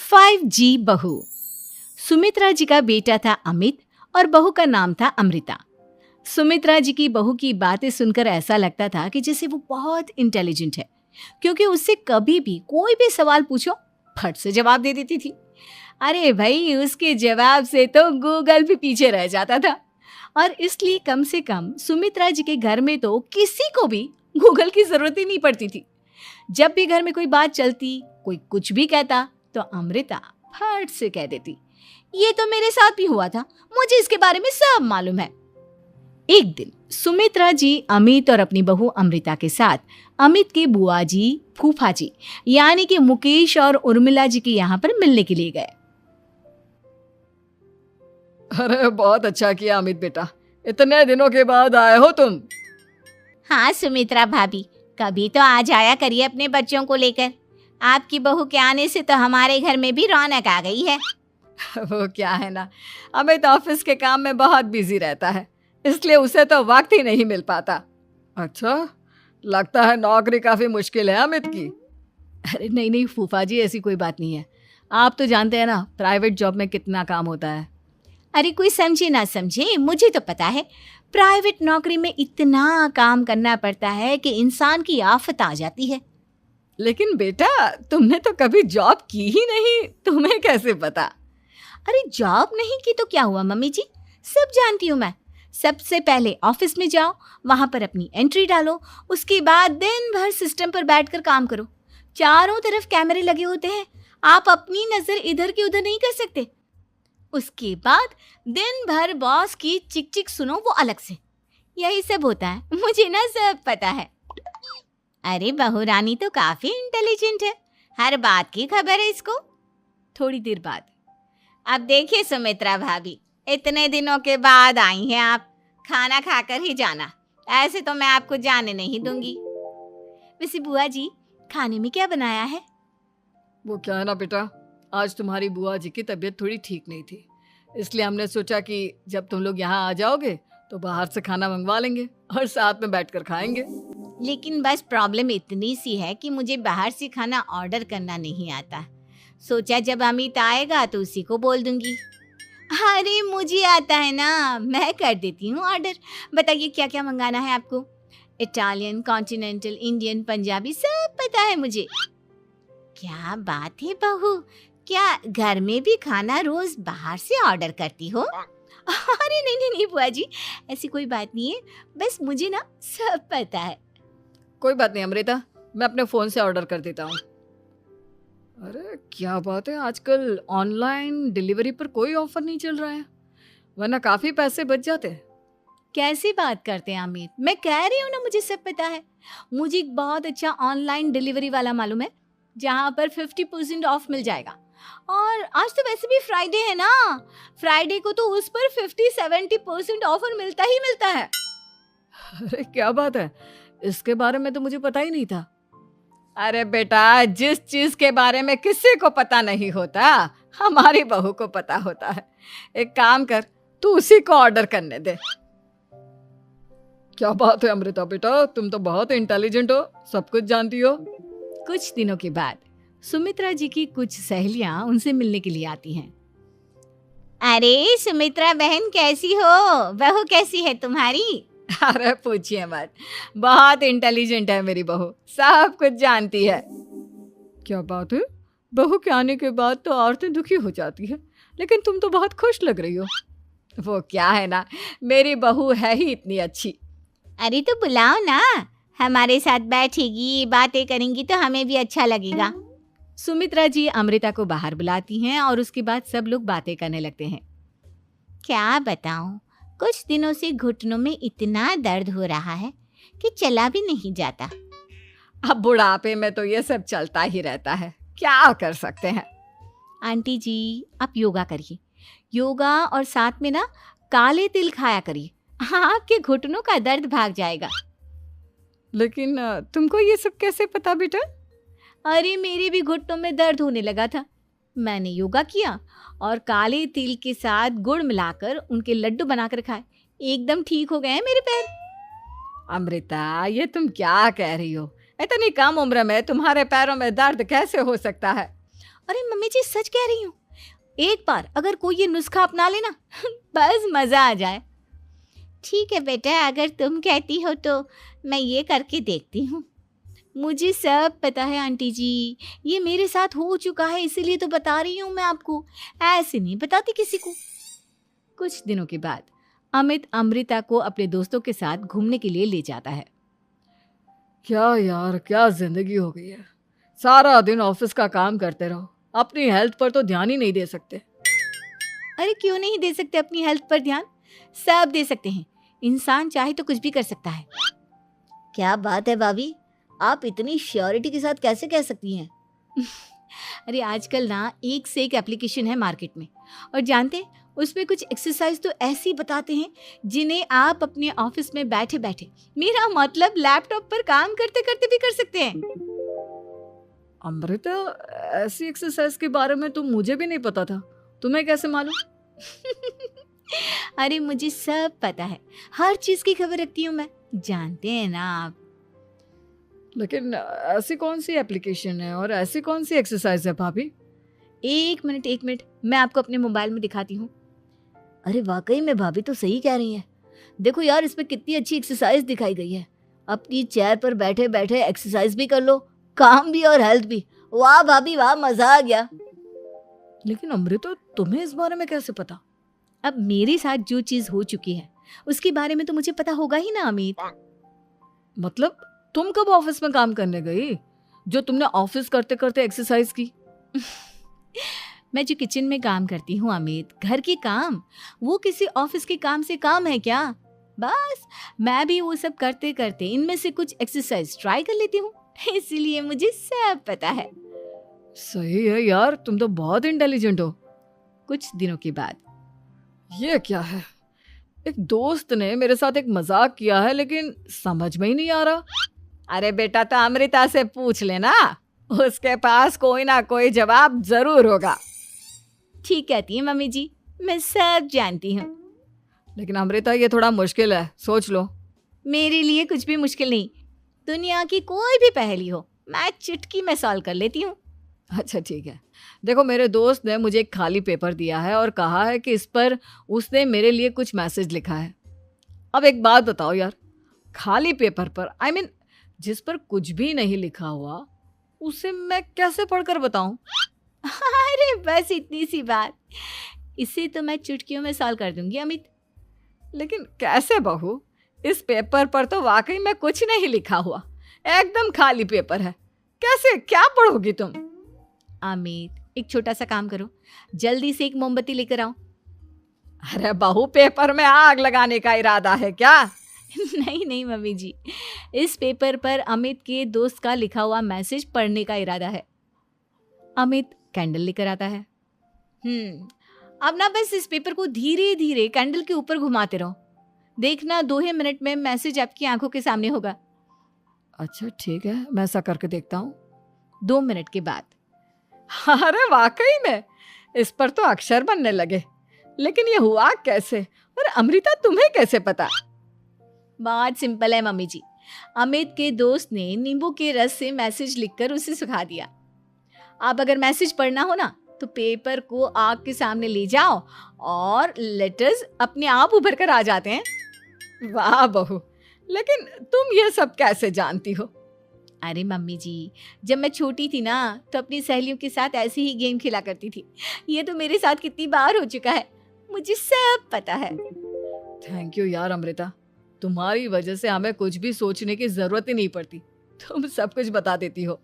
5G बहू। सुमित्रा जी का बेटा था अमित और बहू का नाम था अमृता। सुमित्रा जी की बहू की बातें सुनकर ऐसा लगता था कि जैसे वो बहुत इंटेलिजेंट है, क्योंकि उससे कभी भी कोई भी सवाल पूछो फट से जवाब दे देती थी। अरे भाई, उसके जवाब से तो गूगल भी पीछे रह जाता था। और इसलिए कम से कम सुमित्रा जी के घर में तो किसी को भी गूगल की जरूरत ही नहीं पड़ती थी। जब भी घर में कोई बात चलती, कोई कुछ भी कहता, तो अमृता फट से कह देती, ये तो मेरे साथ भी हुआ था, मुझे इसके बारे में सब मालूम है। एक दिन सुमित्रा जी अमित और अपनी बहू अमृता के साथ अमित के बुआ जी, फूफा जी यानी कि मुकेश और उर्मिला जी के यहाँ पर मिलने के लिए गए। अरे बहुत अच्छा किया अमित बेटा, इतने दिनों के बाद आए हो तुम। हाँ सुमित्रा भाभी, कभी तो आ जाया करिए अपने बच्चों को लेकर। आपकी बहू के आने से तो हमारे घर में भी रौनक आ गई है। वो क्या है ना, अमित ऑफिस के काम में बहुत बिजी रहता है, इसलिए उसे तो वक्त ही नहीं मिल पाता। अच्छा, लगता है नौकरी काफी मुश्किल है अमित की। अरे नहीं फूफा जी, ऐसी कोई बात नहीं है। आप तो जानते हैं ना प्राइवेट जॉब में कितना काम होता है। अरे कोई समझे ना समझे, मुझे तो पता है प्राइवेट नौकरी में इतना काम करना पड़ता है कि इंसान की आफत आ जाती है। लेकिन बेटा, तुमने तो कभी जॉब की ही नहीं, तुम्हें कैसे पता? अरे जॉब नहीं की तो क्या हुआ मम्मी जी, सब जानती हूँ मैं। सबसे पहले ऑफिस में जाओ, वहां पर अपनी एंट्री डालो, उसके बाद दिन भर सिस्टम पर बैठकर काम करो। चारों तरफ कैमरे लगे होते हैं, आप अपनी नजर इधर की उधर नहीं कर सकते। उसके बाद दिन भर बॉस की चिक चिक सुनो, वो अलग से। यही सब होता है, मुझे ना सब पता है। अरे बहू रानी तो काफी इंटेलिजेंट है, हर बात की खबर है इसको। थोड़ी देर बाद, अब देखिए सुमित्रा भाभी, इतने दिनों के बाद आई हैं आप, खाना खाकर ही जाना, ऐसे तो मैं आपको जाने नहीं दूंगी। वैसे बुआ जी, खाने में क्या बनाया है? वो क्या है ना बेटा, आज तुम्हारी बुआ जी की तबीयत थोड़ी ठीक नहीं थी, इसलिए हमने सोचा कि जब तुम लोग यहाँ आ जाओगे तो बाहर से खाना मंगवा लेंगे और साथ में बैठकर खाएंगे। लेकिन बस प्रॉब्लम इतनी सी है कि मुझे बाहर से खाना ऑर्डर करना नहीं आता। सोचा जब अमित आएगा तो उसी को बोल दूंगी। अरे मुझे आता है ना, मैं कर देती हूँ ऑर्डर। बताइए क्या क्या मंगाना है आपको? इटालियन, कॉन्टिनेंटल, इंडियन, पंजाबी, सब पता है मुझे। क्या बात है बहू, क्या घर में भी खाना रोज बाहर से ऑर्डर करती हो? अरे नहीं बुआ जी, ऐसी कोई बात नहीं है, बस मुझे ना सब पता है। कोई बात नहीं अमृता, मैं अपने फोन से ऑर्डर कर देता हूँ। अरे क्या बात है, आजकल ऑनलाइन डिलीवरी पर कोई ऑफर नहीं चल रहा है, वरना काफी पैसे बच जाते हैं। कैसी बात करते हैं अमित, मैं कह रही हूँ ना मुझे सब पता है। मुझे एक बहुत अच्छा ऑनलाइन डिलीवरी वाला मालूम है, जहाँ पर 50% ऑफ मिल जाएगा। और आज तो वैसे भी फ्राइडे है ना, फ्राइडे को तो उस पर 50-70% ऑफर मिलता ही मिलता है। अरे क्या बात है, इसके बारे में तो मुझे पता ही नहीं था। अरे बेटा, जिस चीज के बारे में किसी को पता नहीं होता, हमारी बहू को पता होता है। एक काम कर, तू उसी को ऑर्डर करने दे। क्या बात है अमृता बेटा, तुम तो बहुत इंटेलिजेंट हो, सब कुछ जानती हो। कुछ दिनों के बाद सुमित्रा जी की कुछ सहेलियां उनसे मिलने के लिए आती हैं। अरे सुमित्रा बहन कैसी हो, बहू कैसी है तुम्हारी? अरे पूछिए मत, बहुत इंटेलिजेंट है मेरी बहू, सब कुछ जानती है। क्या बात है, बहू के आने के बाद तो औरतें दुखी हो जाती है, लेकिन तुम तो बहुत खुश लग रही हो। वो क्या है ना, मेरी बहू है ही इतनी अच्छी। अरे तो बुलाओ ना, हमारे साथ बैठेगी, बातें करेंगी तो हमें भी अच्छा लगेगा। सुमित्रा जी अमृता को बाहर बुलाती हैं और उसके बाद सब लोग बातें करने लगते हैं। क्या बताऊं, कुछ दिनों से घुटनों में इतना दर्द हो रहा है कि चला भी नहीं जाता। अब बुढ़ापे में तो ये सब चलता ही रहता है, क्या कर सकते हैं। आंटी जी, आप योगा करिए, योगा और साथ में ना काले तिल खाया करिए, आपके घुटनों का दर्द भाग जाएगा। लेकिन तुमको ये सब कैसे पता बेटा? अरे मेरे भी घुटनों में दर्द होने लगा था, मैंने योगा किया और काले तिल के साथ गुड़ मिलाकर उनके लड्डू बनाकर खाए, एकदम ठीक हो गए हैं मेरे पैर। अमृता, ये तुम क्या कह रही हो? इतनी कम उम्र में तुम्हारे पैरों में दर्द कैसे हो सकता है? अरे मम्मी जी सच कह रही हूँ, एक बार अगर कोई ये नुस्खा अपना लेना बस मज़ा आ जाए। ठीक है बेटा, अगर तुम कहती हो तो मैं ये करके देखती हूँ। मुझे सब पता है आंटी जी, ये मेरे साथ हो चुका है, इसीलिए तो बता रही हूँ मैं आपको, ऐसे नहीं बताती किसी को। कुछ दिनों के बाद अमित अमृता को अपने दोस्तों के साथ घूमने के लिए ले जाता है। क्या यार, क्या जिंदगी हो गई है। सारा दिन ऑफिस का काम करते रहो, अपनी हेल्थ पर तो ध्यान ही नहीं दे सकते। अरे क्यों नहीं दे सकते अपनी हेल्थ पर ध्यान? सब दे सकते हैं, इंसान चाहे तो कुछ भी कर सकता है। क्या बात है भाभी, आप इतनी श्योरिटी के साथ कैसे कह सकती हैं? अरे आजकल ना एक से एक एप्लीकेशन है मार्केट में, और जानते हैं उसमें कुछ एक्सरसाइज तो ऐसी बताते हैं जिन्हें आप अपने ऑफिस में बैठे बैठे, मेरा मतलब लैपटॉप पर काम करते करते भी कर सकते हैं। अमृता, ऐसी एक्सरसाइज के बारे में तो मुझे भी नहीं पता था, तुम्हें कैसे मालूम? अरे मुझे सब पता है, हर चीज की खबर रखती हूँ मैं, जानते हैं ना आप। लेकिन ऐसी कौन सी एप्लीकेशन है और ऐसी कौन सी एक्सरसाइज है भाभी? एक मिनट, मैं आपको अपने मोबाइल में दिखाती हूँ। अरे वाकई में भाभी तो सही कह रही हैं। देखो यार, इसमें कितनी अच्छी एक्सरसाइज दिखाई गई है। अपनी चेयर पर बैठे बैठे एक्सरसाइज भी कर लो, काम भी और हेल्थ भी। वाह भाभी वाह, मजा आ गया। लेकिन अमृता, तुम्हें इस बारे में कैसे पता? अब मेरे साथ जो चीज हो चुकी है उसके बारे में तो मुझे पता होगा ही ना अमित। मतलब तुम कब ऑफिस में काम करने गई जो तुमने ऑफिस करते करते एक्सरसाइज की? मैं जो किचन में काम करती हूँ अमित, घर के काम, वो किसी ऑफिस के काम से काम है क्या? बस मैं भी वो सब करते करते इनमें से कुछ एक्सरसाइज ट्राई कर लेती हूँ, इसीलिए मुझे सब पता है। सही है यार, तुम तो बहुत इंटेलिजेंट हो। कुछ दिनों के बाद ये क्या है, एक दोस्त ने मेरे साथ एक मजाक किया है लेकिन समझ में ही नहीं आ रहा। अरे बेटा, तो अमृता से पूछ लेना, उसके पास कोई ना कोई जवाब जरूर होगा। ठीक कहती है मम्मी जी, मैं सब जानती हूँ। लेकिन अमृता, ये थोड़ा मुश्किल है, सोच लो। मेरे लिए कुछ भी मुश्किल नहीं, दुनिया की कोई भी पहेली हो मैं चुटकी में सॉल्व कर लेती हूँ। अच्छा ठीक है, देखो मेरे दोस्त ने मुझे एक खाली पेपर दिया है और कहा है कि इस पर उसने मेरे लिए कुछ मैसेज लिखा है। अब एक बात बताओ यार, खाली पेपर पर, आई मीन जिस पर कुछ भी नहीं लिखा हुआ, उसे मैं कैसे पढ़कर बताऊं? अरे बस इतनी सी बात, इसे तो मैं चुटकियों में सॉल्व कर दूंगी अमित। लेकिन कैसे बहू, इस पेपर पर तो वाकई में कुछ नहीं लिखा हुआ, एकदम खाली पेपर है, कैसे, क्या पढ़ोगी तुम? अमित, एक छोटा सा काम करो, जल्दी से एक मोमबत्ती लेकर आओ। अरे बहू, पेपर में आग लगाने का इरादा है क्या? नहीं मम्मी जी, इस पेपर पर अमित के दोस्त का लिखा हुआ मैसेज पढ़ने का इरादा है। अमित कैंडल लेकर आता है। अब ना बस इस पेपर को धीरे धीरे कैंडल के ऊपर घुमाते रहो, देखना 2 ही मिनट में मैसेज आपकी आंखों के सामने होगा। अच्छा ठीक है, मैं ऐसा करके देखता हूँ। 2 मिनट के बाद, अरे वाकई में इस पर तो अक्षर बनने लगे, लेकिन ये हुआ कैसे? और अमृता, तुम्हें कैसे पता? बात सिंपल है मम्मी जी, अमित के दोस्त ने नींबू के रस से मैसेज लिखकर उसे सुखा दिया। अब अगर मैसेज पढ़ना हो ना तो पेपर को आग के सामने ले जाओ और लेटर्स अपने आप उभर कर आ जाते हैं। वाह बहू, लेकिन तुम ये सब कैसे जानती हो? अरे मम्मी जी, जब मैं छोटी थी ना तो अपनी सहेलियों के साथ ऐसे ही गेम खेला करती थी। ये तो मेरे साथ कितनी बार हो चुका है, मुझे सब पता है। थैंक यू यार अमृता, तुम्हारी वजह से हमें कुछ भी सोचने की जरूरत ही नहीं पड़ती, तुम सब कुछ बता देती हो।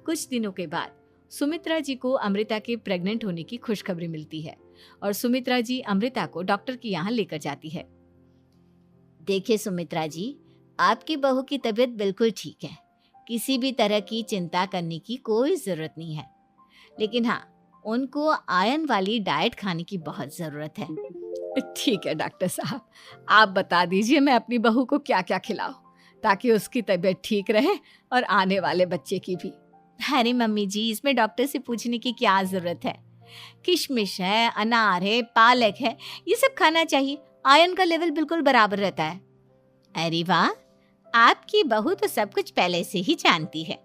कुछ दिनों के बाद सुमित्रा जी को अमृता के प्रेग्नेंट होने की खुशखबरी मिलती है और सुमित्रा जी अमृता को डॉक्टर के यहाँ लेकर जाती है। देखिए सुमित्रा जी, आपकी बहू की तबीयत बिल्कुल ठीक है, किसी भी तरह की चिंता करने की कोई ज़रूरत नहीं है, लेकिन हाँ, उनको आयरन वाली डाइट खाने की बहुत ज़रूरत है। ठीक है डॉक्टर साहब, आप बता दीजिए मैं अपनी बहू को क्या क्या खिलाऊं ताकि उसकी तबीयत ठीक रहे और आने वाले बच्चे की भी। अरे मम्मी जी, इसमें डॉक्टर से पूछने की क्या ज़रूरत है, किशमिश है, अनार है, पालक है, ये सब खाना चाहिए, आयरन का लेवल बिल्कुल बराबर रहता है। अरे वाह, आपकी बहू तो सब कुछ पहले से ही जानती है।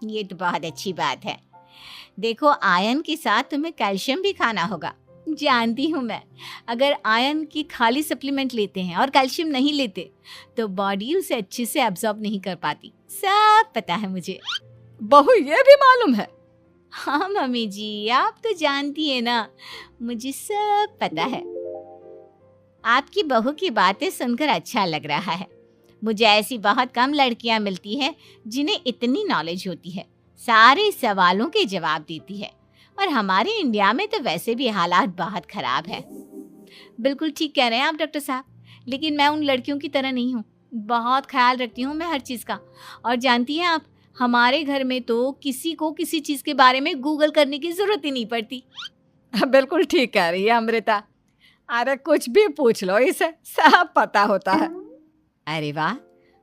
ये तो बहुत अच्छी बात है। देखो, आयरन के साथ तुम्हें कैल्शियम भी खाना होगा। जानती हूँ मैं, अगर आयरन की खाली सप्लीमेंट लेते हैं और कैल्शियम नहीं लेते तो बॉडी उसे अच्छे से एब्जॉर्ब नहीं कर पाती। सब पता है मुझे। बहू ये भी मालूम है? हाँ मम्मी जी, आप तो जानती है ना, मुझे सब पता है। आपकी बहू की बातें सुनकर अच्छा लग रहा है। मुझे ऐसी बहुत कम लड़कियां मिलती हैं जिन्हें इतनी नॉलेज होती है, सारे सवालों के जवाब देती है। और हमारे इंडिया में तो वैसे भी हालात बहुत खराब है। बिल्कुल ठीक कह रहे हैं आप डॉक्टर साहब, लेकिन मैं उन लड़कियों की तरह नहीं हूँ। बहुत ख्याल रखती हूँ मैं हर चीज़ का। और जानती हैं आप, हमारे घर में तो किसी को किसी चीज़ के बारे में गूगल करने की ज़रूरत ही नहीं पड़ती। बिल्कुल ठीक कह रही है अमृता। अरे कुछ भी पूछ लो इसे, सब पता होता है। अरे वाह,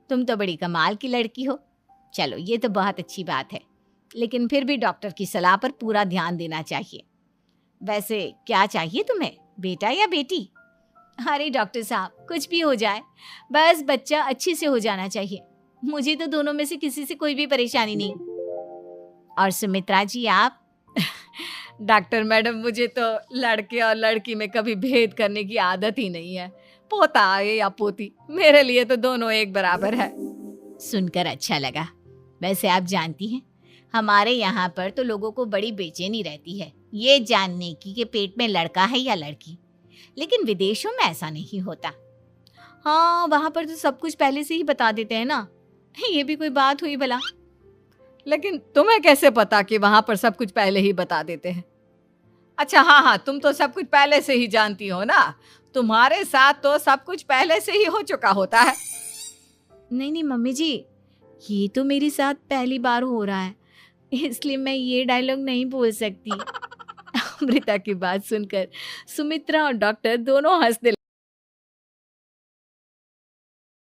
तुम तो बड़ी कमाल की लड़की हो। चलो, ये तो बहुत अच्छी बात है, लेकिन फिर भी डॉक्टर की सलाह पर पूरा ध्यान देना चाहिए। वैसे क्या चाहिए तुम्हें, बेटा या बेटी? अरे डॉक्टर साहब, कुछ भी हो जाए, बस बच्चा अच्छे से हो जाना चाहिए। मुझे तो दोनों में से किसी से कोई भी परेशानी नहीं। और सुमित्रा जी, आप? डॉक्टर मैडम, मुझे तो लड़के और लड़की में कभी भेद करने की आदत ही नहीं है। पोता आए या पोती, मेरे लिए तो दोनों एक बराबर है। सुनकर अच्छा लगा। वैसे आप जानती हैं, हमारे यहाँ पर तो लोगों को बड़ी बेचैनी रहती है ये जानने की कि पेट में लड़का है या लड़की, लेकिन विदेशों में ऐसा नहीं होता। हाँ, वहाँ पर तो सब कुछ पहले से ही बता देते हैं ना। ये भी कोई बात हुई भला? लेकिन तुम्हें कैसे पता कि वहां पर सब कुछ पहले ही बता देते हैं? अच्छा हाँ, तुम तो सब कुछ पहले से ही जानती हो ना। तुम्हारे साथ तो सब कुछ पहले से ही हो चुका होता है। नहीं मम्मी जी, ये तो मेरे साथ पहली बार हो रहा है, इसलिए मैं ये डायलॉग नहीं बोल सकती। अमृता की बात सुनकर सुमित्रा और डॉक्टर दोनों हंसने